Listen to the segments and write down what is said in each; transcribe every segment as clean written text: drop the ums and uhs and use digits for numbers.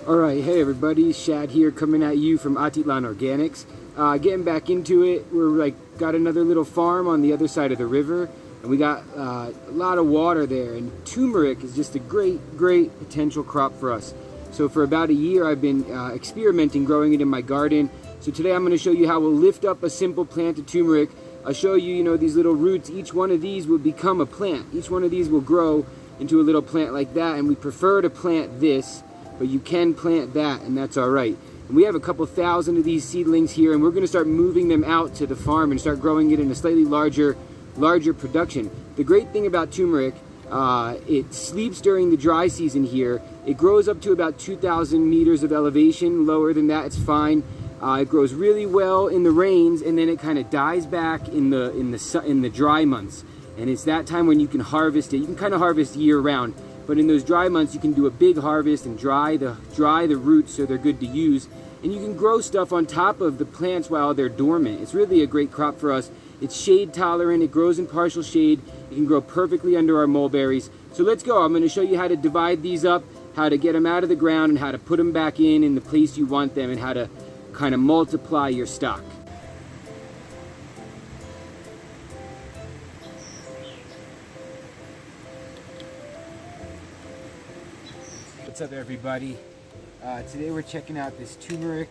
Alright, hey everybody, Shad here coming at you from Atitlan Organics. Getting back into it, we're got another little farm on the other side of the river, and we got a lot of water there, and turmeric is just a great potential crop for us. So for about a year I've been experimenting growing it in my garden. So today I'm going to show you how we'll lift up a simple plant of turmeric. I'll show you, these little roots, each one of these will become a plant. Each one of these will grow into a little plant like that, and we prefer to plant this, but you can plant that, and that's all right. And we have a couple thousand of these seedlings here, and we're going to start moving them out to the farm and start growing it in a slightly larger production. The great thing about turmeric, it sleeps during the dry season here. It grows up to about 2,000 meters of elevation. Lower than that, it's fine. It grows really well in the rains, and then it kind of dies back in the dry months. And it's that time when you can harvest it. You can kind of harvest year round. But in those dry months, you can do a big harvest and dry the roots so they're good to use. And you can grow stuff on top of the plants while they're dormant. It's really a great crop for us. It's shade tolerant. It grows in partial shade. It can grow perfectly under our mulberries. So let's go. I'm going to show you how to divide these up, how to get them out of the ground, and how to put them back in the place you want them, and how to kind of multiply your stock. What's up everybody? Today we're checking out this turmeric.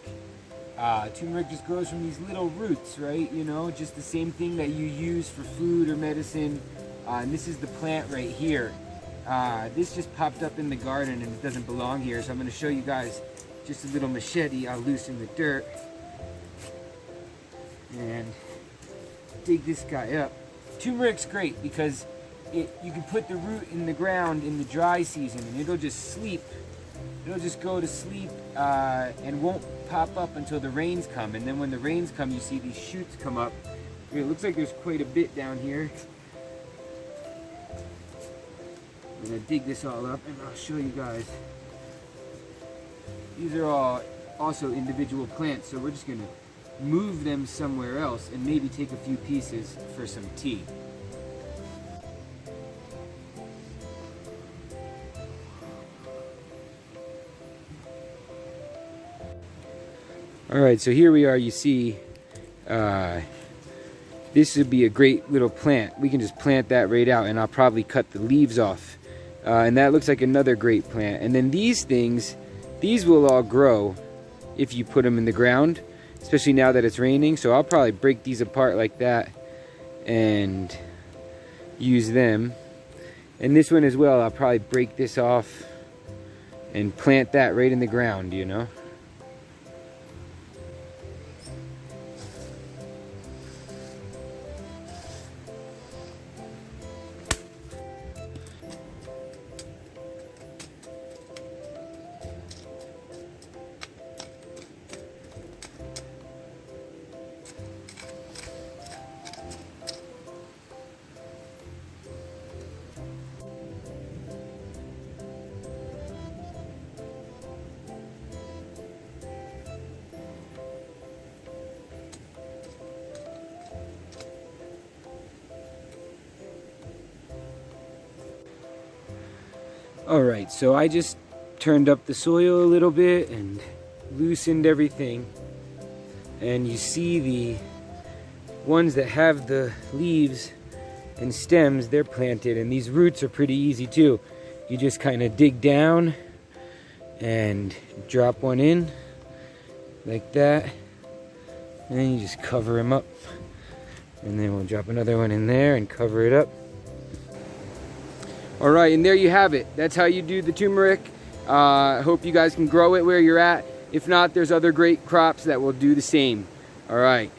Turmeric just grows from these little roots, right? Just the same thing that you use for food or medicine. And this is the plant right here. This just popped up in the garden and it doesn't belong here, so I'm going to show you guys just a little machete. I'll loosen the dirt and dig this guy up. Turmeric's great because you can put the root in the ground in the dry season and it'll just sleep. It'll just go to sleep and won't pop up until the rains come. And then when the rains come, you see these shoots come up. It looks like there's quite a bit down here. I'm gonna dig this all up and I'll show you guys. These are all also individual plants, so we're just gonna move them somewhere else and maybe take a few pieces for some tea. Alright, so here we are. You see, this would be a great little plant. We can just plant that right out, and I'll probably cut the leaves off. And that looks like another great plant. And then these things, these will all grow if you put them in the ground, especially now that it's raining. So I'll probably break these apart like that and use them. And this one as well, I'll probably break this off and plant that right in the ground, Alright, so I just turned up the soil a little bit and loosened everything. And you see the ones that have the leaves and stems, they're planted. And these roots are pretty easy too. You just kind of dig down and drop one in like that. And then you just cover them up. And then we'll drop another one in there and cover it up. Alright, and there you have it. That's how you do the turmeric. I hope you guys can grow it where you're at. If not, there's other great crops that will do the same. Alright.